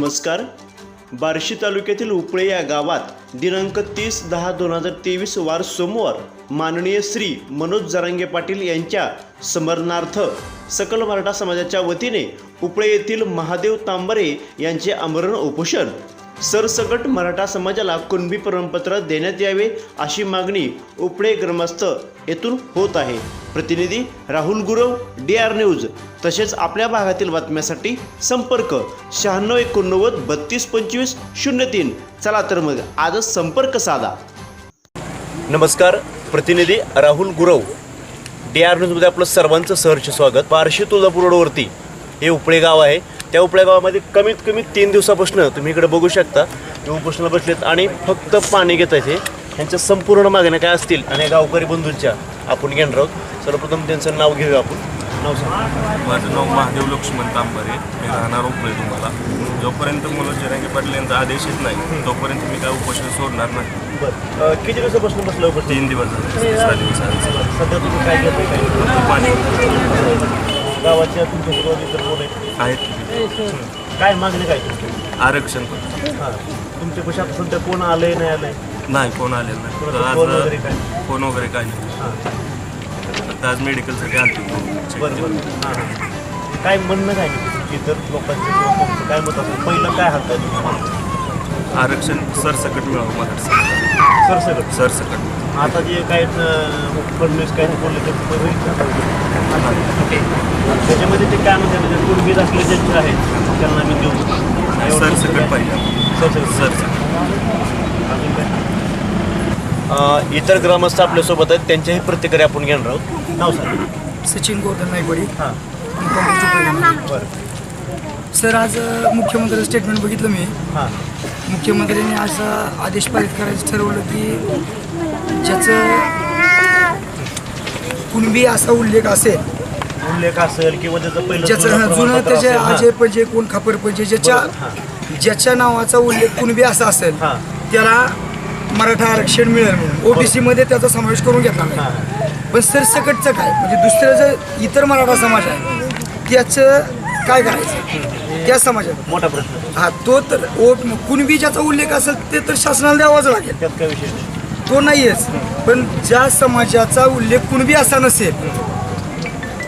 नमस्कार. बार्शी तालुक्यातील उपळे या गावात दिनांक 30/10/2023 वार सोमवार माननीय श्री मनोज जरांगे पाटील यांच्या स्मरणार्थ सकल मराठा समाजाच्या वतीने उपळे येथील महादेव तांबरे यांचे आमरण उपोषण. सरसकट मराठा समाजाला कुणबी प्रमाणपत्र देण्यात यावे अशी मागणी उपळे ग्रामस्थ येथून होत आहे. प्रतिनिधी राहुल गुरव, DR न्यूज. तसेच आपल्या भागातील बातम्यासाठी संपर्क 9689 3225 03. चला तर मग आजच संपर्क साधा. नमस्कार. प्रतिनिधी राहुल गुरव, DR न्यूजमध्ये आपलं सर्वांचं सहर्ष स्वागत. बार्शी तुळजापूर रोडवरती हे उपळे गाव आहे. त्या उपळे गावामध्ये कमीत कमी 3 दिवसापासून तुम्ही इकडे बघू शकता ते उपोषणाला बसलेत आणि फक्त पाणी घेत आहेत. यांच्या संपूर्ण मागण्या काय असतील आणि गावकरी बंधूंच्या आपण घेणार आहोत. सर्वप्रथम त्यांचं नाव घेऊया आपण. नाव सांग. माझं नाव महादेव लक्ष्मण तांबरे. मी राहणार उपळे. तुम्हाला जोपर्यंत मनोज जरांगे पाटील यांचा आदेश येत नाही तोपर्यंत मी काय उपोषण सोडणार नाही. बरं, किती दिवसापासून बसलं उपोषण? 3 दिवस झाले. 3 दिवस झाले. सध्या तुम्ही काय घेतलं? काय पाणी गावाच्या तुमच्या इतर कोण आहेत. काय मागणी काय तुमची? आरक्षण पण हां, तुमच्या पैशात सध्या कोण आलंय नाही आलंय? नाही, कोण आलेलं नाही. फोन तर वगैरे काय? आज फोन वगैरे काय नाही. हां, फक्त आज मेडिकलसाठी आलते. बरं बरं. हां हां. काय म्हणणं काय नाही तुमची इतर लोकांचं किंवा तुमचं काय मत असेल? पहिलं काय हातात आरक्षण सरसकट मिळावं मला. सरसकट आता जे काय फडणवीस काय बोलले ते त्याच्यामध्ये ते काय म्हणतात म्हणजे कुणबी असले ज्यांचे आहेत त्यांना मी देऊ सरसकट पाहिजे. सरसकट. इतर ग्रामस्थ आपल्यासोबत आहेत, त्यांच्याही प्रतिक्रिया आपण घेणार आहोत. नाव सांग. सचिन गोवर्धन नाईकवाडी. हां, बरं. सर, आज मुख्यमंत्र्यांचं स्टेटमेंट बघितलं मी. हां, मुख्यमंत्र्यांनी असा आदेश पारित करायचं ठरवलं की ज्याचं कुणबी असा उल्लेख असेल, उल्लेख असेल किंवा त्याचं पहिलं ज्याचं जुनं त्याचे आजे पजे कोण खापर पजे ज्याच्या नावाचा उल्लेख कुणबी असा असेल हां, त्याला मराठा आरक्षण मिळेल म्हणून OBC मध्ये त्याचा समावेश करून घेतला नाही. पण सरसकटचं काय म्हणजे दुसरं जर इतर मराठा समाज आहे त्याचं काय करायचं त्या समाजात? मोठा प्रश्न. हा, तो तर कुणबी ज्याचा उल्लेख असेल ते तर शासनाला द्यावाच लागेल, त्यात काय विषय नाही. तो नाहीयेच. पण ज्या समाजाचा उल्लेख कुणबी असा नसेल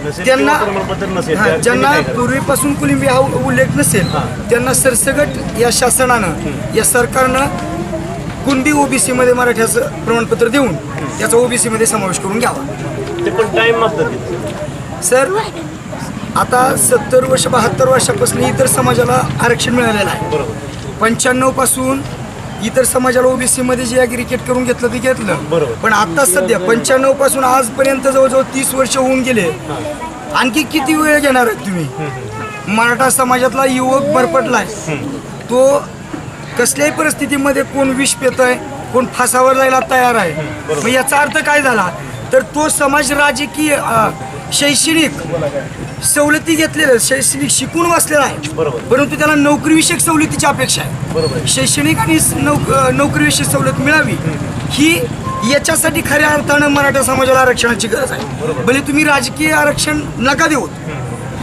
नसेल त्यांना किंवा प्रमाणपत्र नसेल हा, त्या- ज्यांना त्यांनी काय करायचं? पूर्वीपासून कुणबी हा उल्लेख नसेल त्यांना सरसकट या शासनानं या सरकारनं कुणबी OBC मध्ये मराठ्याचं प्रमाणपत्र देऊन त्याचा OBC मध्ये समावेश करून घ्यावा. ते पण टाइम मागतात तिथे. सर, आता 70 वर्ष 72 वर्षापासून इतर समाजाला आरक्षण मिळालेलं आहे. बरोबर. 95 पासून इतर समाजाला OBC मध्ये जे ॲग्रिकेट करून घेतलं ते घेतलं. बरोबर. पण आता सध्या 95 पासून आजपर्यंत जवळजवळ 30 वर्ष होऊन गेले. आणखी किती वेळ घेणार आहेत तुम्ही? मराठा समाजातला युवक भरपटलाय. तो कसल्याही परिस्थितीमध्ये कोण विष पेतोय, कोण फासावर जायला तयार आहे. मग याचा अर्थ काय झाला तर तो समाज राजकीय शैक्षणिक सवलती घेतलेल्या, शैक्षणिक शिकून वाचलेला आहे. बरोबर. परंतु त्याला नोकरीविषयक सवलतीची अपेक्षा आहे. बरोबर. शैक्षणिक आणि नोकरीविषयक सवलत मिळावी ही याच्यासाठी खऱ्या अर्थानं मराठा समाजाला आरक्षणाची गरज आहे. भले तुम्ही राजकीय आरक्षण नका देऊ,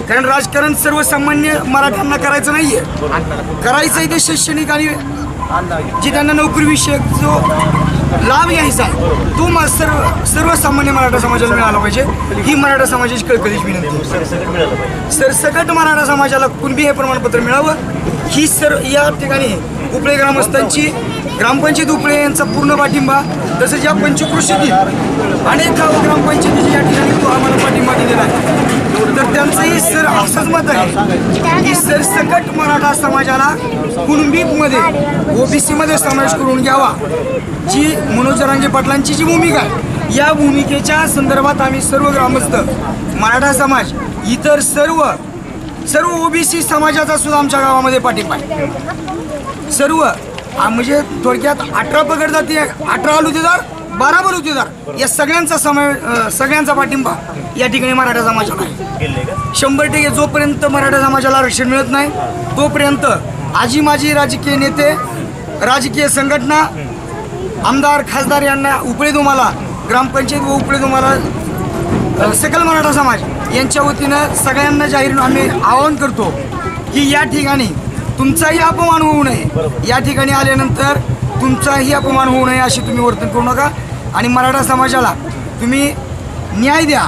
कारण राजकारण सर्वसामान्य मराठ्यांना करायचं नाहीये. करायचं ते शैक्षणिक आणि जे त्यांना नोकरीविषयक जो लाभ घ्यायचा आहे तो सर्वसामान्य मराठा समाजाला मिळाला पाहिजे. ही मराठा समाजाची कळकळीची विनंती. सरसकट मिळालं पाहिजे. सरसकट मराठा समाजाला कुणबी हे प्रमाणपत्र मिळावं ही या ठिकाणी उपळे ग्रामस्थांची, ग्रामपंचायत उपळे यांचा पूर्ण पाठिंबा. तसंच या पंचक्रोशीतील अनेक ग्रामपंचायतीचे या ठिकाणी तो आम्हाला पाठिंबा दिलेला आहे. तर त्यांचंही सर असंच मत आहे की सरसकट मराठा समाजाला कुणबीमध्ये OBC मध्ये समावेश करून घ्यावा. जी मनोज जरांगे पाटलांची जी भूमिका आहे या भूमिकेच्या संदर्भात आम्ही सर्व ग्रामस्थ, मराठा समाज, इतर सर्व OBC समाजाचा सुद्धा आमच्या गावामध्ये पाठिंबा आहे. सर्व म्हणजे थोडक्यात 18 पगड जाती, 18 आलुतेदार, 12 बलुतेदार या सगळ्यांचा पाठिंबा या ठिकाणी मराठा समाजाला आहे. 100% जोपर्यंत मराठा समाजाला आरक्षण मिळत नाही तोपर्यंत आजी माजी राजकीय नेते, राजकीय संघटना, आमदार, खासदार यांना उपळे तुम्हाला ग्रामपंचायत व उपळे तुम्हाला सकल मराठा समाज यांच्या वतीनं सगळ्यांना जाहीर आम्ही आवाहन करतो की या ठिकाणी तुमचाही अपमान होऊ नये, या ठिकाणी आल्यानंतर तुमचाही अपमान होऊ नये अशी तुम्ही वर्तन करू नका आणि मराठा समाजाला तुम्ही न्याय द्या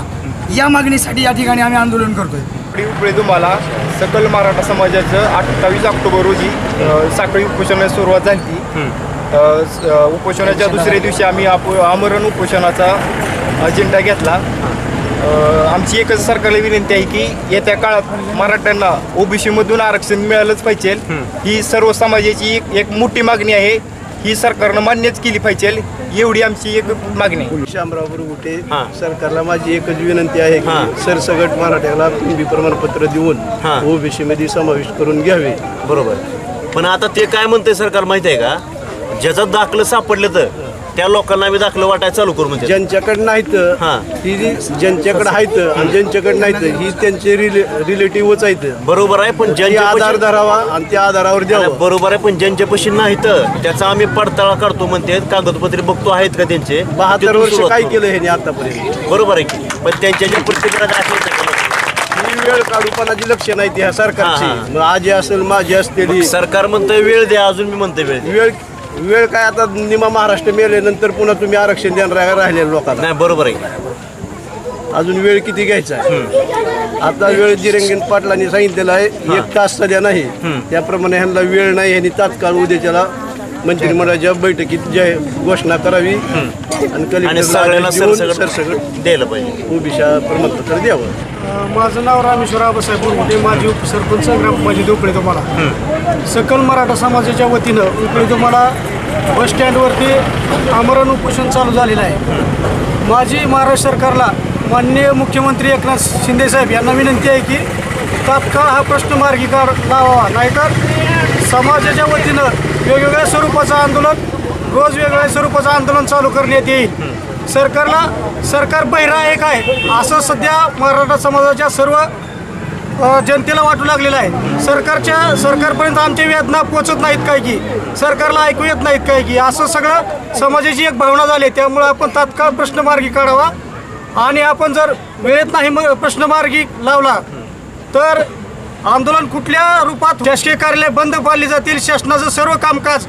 या मागणीसाठी या ठिकाणी आम्ही आंदोलन करतोय. उपळे तुम्हाला सकल मराठा समाजाचं 28 ऑक्टोबर रोजी साखळी उपोषणास सुरुवात झाली. उपोषणाच्या दुसऱ्या दिवशी आम्ही आमरण उपोषणाचा अजेंडा घेतला. आमची एकच सरकारला विनंती आहे की येत्या काळात मराठ्यांना ओबीसीमधून आरक्षण मिळालंच पाहिजे. ही सर्व समाजाची एक मोठी मागणी आहे. ही सरकारनं मान्यच केली पाहिजे, एवढी आमची एक मागणी आहे. शामराव बुरगुटे, सरकारला माझी एकच विनंती आहे की सरसगट मराठ्याला कुणबी प्रमाणपत्र देऊन ओबीसी मध्ये समावेश करून घ्यावे. बरोबर. पण आता ते काय म्हणते सरकार माहिती आहे का, ज्याचं दाखलं सापडलं तर त्या लोकांना आम्ही दाखलं वाटायला चालू करू म्हणजे. ज्यांच्याकडे नाहीत ती ज्यांच्याकडे आहेत आणि ज्यांच्याकडे नाहीत ही त्यांचे रिलेटिव्हच आहेत. बरोबर आहे, पण ज्यांच्या आधार धरावा आणि त्या आधारावर द्यावा. बरोबर आहे, पण ज्यांच्यापाशी नाही तर त्याचा आम्ही पडताळा करतो म्हणते, कागदपत्रे बघतो आहेत का त्यांचे. 72 वर्ष काय केलं हे आतापर्यंत. बरोबर आहे की, पण त्यांच्या ज्या प्रतिक्रिया ही वेळ काढूपणाची लक्षण आहे ह्या सरकारची. आजी असेल माझी असलेली. सरकार म्हणतंय वेळ द्या, अजून मी म्हणतोय वेळ द्या. वेळ काय आता निमा महाराष्ट्र मेल्यानंतर पुन्हा तुम्ही आरक्षण देणार राहिलेल्या लोकांना. नाही बरोबर आहे, अजून वेळ किती घ्यायचा आहे. आता वेळ जिरंगीन पाटलांनी सांगितलेलं आहे 1 तास सध्या नाही, त्याप्रमाणे ह्यांना वेळ नाही. ह्यांनी तात्काळ उद्याच्याला मंत्रिमंडळाच्या बैठकीत घोषणा करावी आणि सगळ्यांना सरसकट द्यायला पाहिजे, ओबीसी प्रमाणपत्र द्यावं. माझं नाव रामेश्वर आबासाहेब बुरगुटे, माजी उपसरपंच ग्रामपंचायत उपळे तुम्हाला. सकल मराठा समाजाच्या वतीनं उपळे तुम्हाला बस स्टँडवरती आमरण उपोषण चालू झालेलं आहे. माझी महाराष्ट्र सरकारला माननीय मुख्यमंत्री एकनाथ शिंदे साहेब यांना विनंती आहे की तात्काळ हा प्रश्न मार्गी लावावा, नाहीतर समाजाच्या वतीनं वेगवेगळ्या स्वरूपाचं आंदोलन, रोज वेगवेगळ्या स्वरूपाचं आंदोलन चालू करण्यात येईल. सरकार बहिरा आहे काय असं सध्या मराठा समाजाच्या सर्व जनतेला वाटू लागलेलं आहे. सरकारपर्यंत आमच्या वेदना पोचत नाहीत काय की, सरकारला ऐकू येत नाहीत काय की, असं सगळं समाजाची एक भावना झाली. त्यामुळे आपण तात्काळ प्रश्न मार्गी काढावा आणि आपण जर वेळेत नाही प्रश्न मार्गी लावला तर आंदोलन कुठल्या रूपात शासकीय कार्यालय बंद पाडली जातील, शासनाचं सर्व कामकाज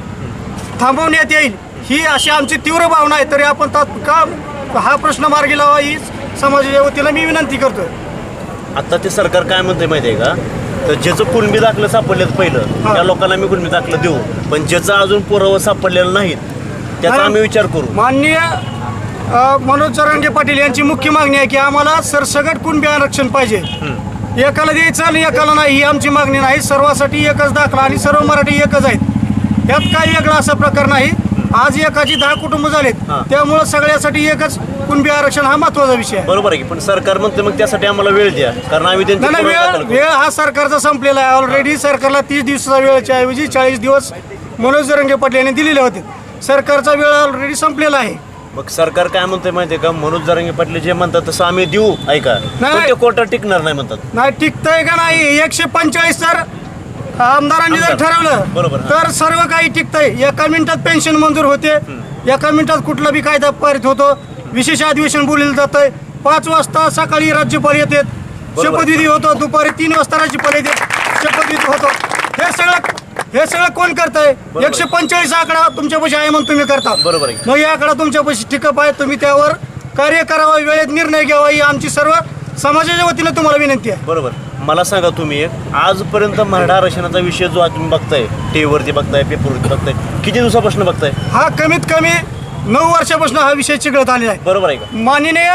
थांबवण्यात येईल, ही अशी आमची तीव्र भावना आहे. तरी आपण तात्काळ हा प्रश्न मार्गी लावा ही समाजाच्या वतीनं मी विनंती करतोय. आता ते सरकार काय म्हणते माहिती आहे का, तर ज्याचं कुणबी दाखलं सापडलं पहिलं त्या लोकांना मी कुणबी दाखलं देऊ, पण ज्याचं अजून पुरावा सापडलेला नाहीत त्याचा आम्ही विचार करू. माननीय मनोज जरांगे पाटील यांची मुख्य मागणी आहे की आम्हाला सरसगट कुणबी आरक्षण पाहिजे. एकाला द्यायचं आणि एकाला नाही ही आमची मागणी नाही. सर्वांसाठी एकच दाखला आणि सर्व मराठी एकच आहेत, यात काही वेगळा असा प्रकार नाही. आज एकाची 10 कुटुंब झालेत, त्यामुळं सगळ्यासाठी एकच कुणबी आरक्षण हा महत्वाचा विषय आहे. बरोबर आहे की, पण सरकार म्हणते मग त्यासाठी आम्हाला वेळ द्या, कारण आम्ही वेळ हा सरकारचा संपलेला आहे. ऑलरेडी सरकारला 30 दिवसाचा वेळच्या ऐवजी 40 दिवस मनोज जरांगे पाटील यांनी दिलेले होते. सरकारचा वेळ ऑलरेडी संपलेला आहे. मग सरकार काय म्हणते माहितीये का, मनोज जरांगे पाटील जे म्हणतात तसं आम्ही देऊ, ऐका पण ते कोर्टात टिकणार नाही म्हणतात. नाही टिकतंय का नाही, 145 तर आमदारांनी जर ठरवलं बरोबर तर सर्व काही टिकतंय. 1 मिनिटात पेन्शन मंजूर होते, 1 मिनिटात कुठला बी कायदा पारित होतो, विशेष अधिवेशन बोललं जातंय. 5 वाजता सकाळी राज्यपाल येतात, शपथविधी होतो, दुपारी 3 वाजता राज्यपाल येतात, शपथविधी होतो. हे सगळं कोण करताय. 145 आकडा तुमच्यापाशी आहे म्हणून तुम्ही करता. बरोबर आहे. मग या आकडा तुमच्यापाशी टिकप आहे, तुम्ही त्यावर कार्य करावा, वेळेत निर्णय घ्यावा ही आमची सर्व समाजाच्या वतीनं तुम्हाला विनंती आहे. बरोबर. मला सांगा तुम्ही आजपर्यंत मराठा आरक्षणाचा विषय जो तुम्ही बघताय, टीव्हीवरती बघताय, पेपरवरती बघताय, किती दिवसापासून बघताय? हा कमीत कमी 9 वर्षापासून हा विषय चिघळत आलेला आहे. बरोबर आहे का? माननीय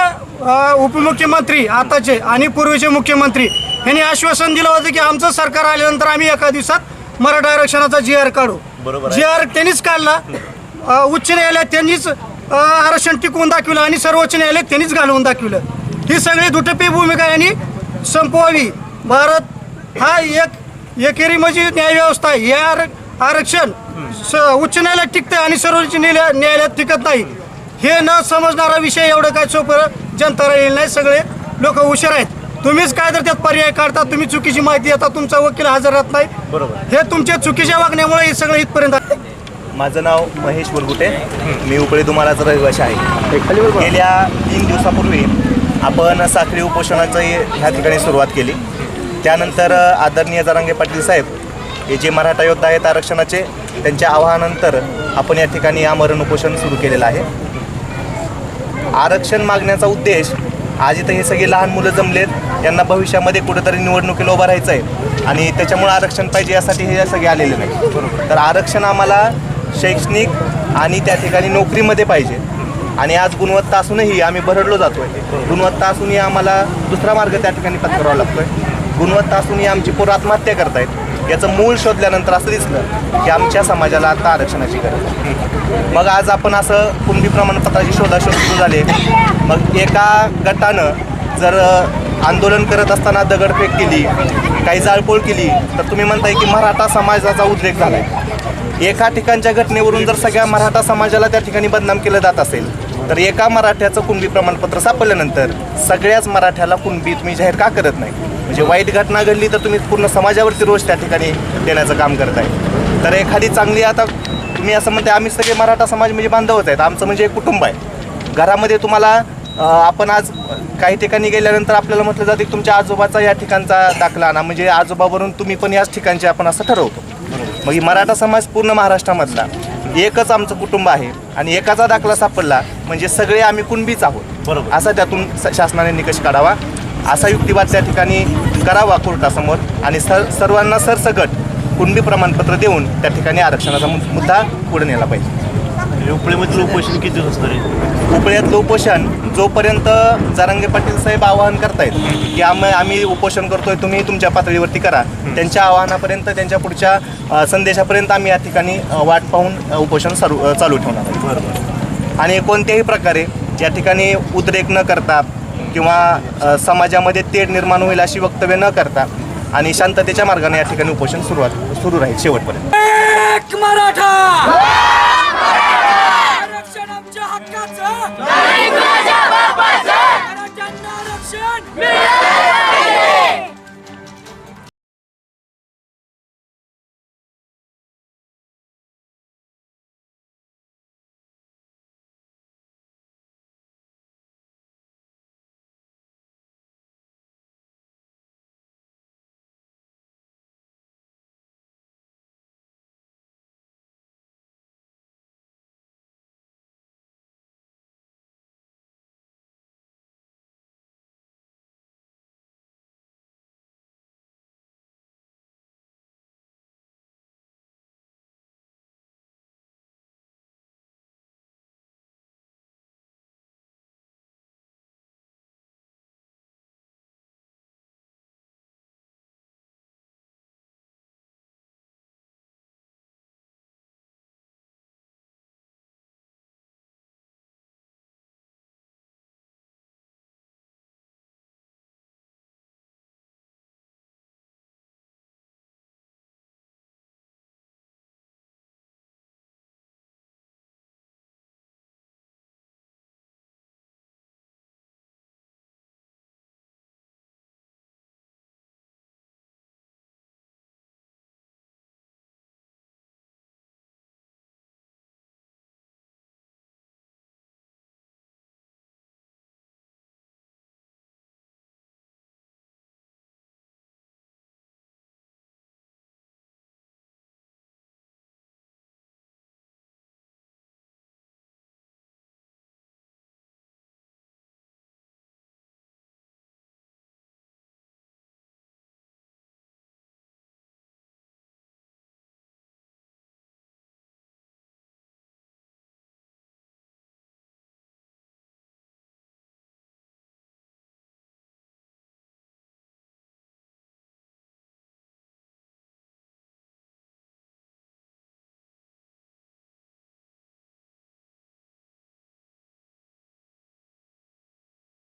उपमुख्यमंत्री आताचे आणि पूर्वीचे मुख्यमंत्री यांनी आश्वासन दिलं होतं की आमचं सरकार आल्यानंतर आम्ही एका दिवसात मराठा आरक्षणाचा GR काढू. बरोबर. GR त्यांनीच काढला, उच्च न्यायालयात त्यांनीच आरक्षण टिकवून दाखवलं आणि सर्वोच्च न्यायालयात त्यांनीच घालवून दाखवलं. ही सगळी दुटप्पी भूमिका यांनी संपवावी. भारत हा एकेरी म्हणजे न्याय व्यवस्था आहे. हे आरक्षण उच्च न्यायालयात टिकते आणि सर्वोच्च न्यायालयात टिकत नाही. हे न समजणारा विषय एवढं काय सोपं जनता राहिलेलं नाही. सगळे लोक हुशार आहेत. तुम्हीच काय तर त्यात पर्याय काढता, तुम्ही चुकीची माहिती देता, तुमचा वकील हजर राहत नाही. बरोबर. हे तुमच्या चुकीच्या वागण्यामुळे हे सगळं इथपर्यंत आहे. माझं नाव महेश बुरगुटे, मी उपळे दुमालाचा रहिवासी आहे. गेल्या 3 दिवसापूर्वी आपण साखळी उपोषणाची ह्या ठिकाणी सुरुवात केली. त्यानंतर आदरणीय जरांगे पाटील साहेब हे जे मराठा योद्धा आहेत आरक्षणाचे, त्यांच्या आवाहनानंतर आपण या ठिकाणी आमरण उपोषण सुरू केलेलं आहे. आरक्षण मागण्याचा उद्देश, आज इथं हे सगळे लहान मुलं जमलेत, यांना भविष्यामध्ये कुठेतरी निवडणुकीला उभं राहायचं आहे आणि त्याच्यामुळे आरक्षण पाहिजे यासाठी हे सगळे आलेले नाही. तर आरक्षण आम्हाला शैक्षणिक आणि त्या ठिकाणी नोकरीमध्ये पाहिजे. आणि आज गुणवत्ता असूनही आम्ही भरडलो जातोय. गुणवत्ता असूनही आम्हाला दुसरा मार्ग त्या ठिकाणी पत्करावा लागतोय. गुणवत्ता असूनही आमची पोरं आत्महत्या करतायत. याचं मूळ शोधल्यानंतर असं दिसलं की आमच्या समाजाला आता आरक्षणाची गरज आहे. मग आज आपण असं कुणबी प्रमाणपत्राची शोधाशोध सुरू झाले. मग एका गटानं जर आंदोलन करत असताना दगडफेक केली, काही जाळपोळ केली, तर तुम्ही म्हणताय की मराठा समाजाचा उद्रेक झाला आहे. एका ठिकाणच्या घटनेवरून जर सगळ्या मराठा समाजाला त्या ठिकाणी बदनाम केलं जात असेल, तर एका मराठ्याचं कुणबी प्रमाणपत्र सापडल्यानंतर सगळ्याच मराठ्याला कुणबी तुम्ही जाहीर का करत नाही? म्हणजे वाईट घटना घडली तर तुम्ही पूर्ण समाजावरती रोष त्या ठिकाणी देण्याचं काम करत आहे. तर एखादी चांगली, आता तुम्ही असं म्हणताय आम्ही सगळे मराठा समाज म्हणजे बांधवच आहेत, आमचं म्हणजे एक कुटुंब आहे. घरामध्ये तुम्हाला आपण आज काही ठिकाणी गेल्यानंतर आपल्याला म्हटलं जाते की तुमच्या आजोबाचा या ठिकाणचा दाखला आणा, म्हणजे आजोबावरून तुम्ही पण याच ठिकाणचे आपण असं ठरवतो. मग ही मराठा समाज पूर्ण महाराष्ट्रामधला एकच आमचं कुटुंब आहे आणि एकाचा दाखला सापडला म्हणजे सगळे आम्ही कुणबीच आहोत. बरोबर, असा त्यातून शासनाने निकष काढावा, असा युक्तिवाद त्या ठिकाणी करावा कोर्टासमोर आणि सर्वांना सरसकट कुणबी प्रमाणपत्र देऊन त्या ठिकाणी आरक्षणाचा मुद्दा पुढे नेला पाहिजे. उपळेमधलं उपोषण किती दिवस असणार आहे? उपळ्यातलं उपोषण जोपर्यंत जरांगे पाटील साहेब आवाहन करतायत की आम्ही उपोषण करतोय, तुम्ही तुमच्या पातळीवरती करा, त्यांच्या आवाहनापर्यंत, त्यांच्या पुढच्या संदेशापर्यंत आम्ही या ठिकाणी वाट पाहून उपोषण चालू ठेवणार आहे. बरोबर. आणि कोणत्याही प्रकारे या ठिकाणी उद्रेक न करता किंवा समाजामध्ये तेढ निर्माण होईल अशी वक्तव्य न करता आणि शांततेच्या मार्गाने या ठिकाणी उपोषण सुरू राहील शेवटपर्यंत. एक मराठा आरक्षण आमच्या हक्काचं.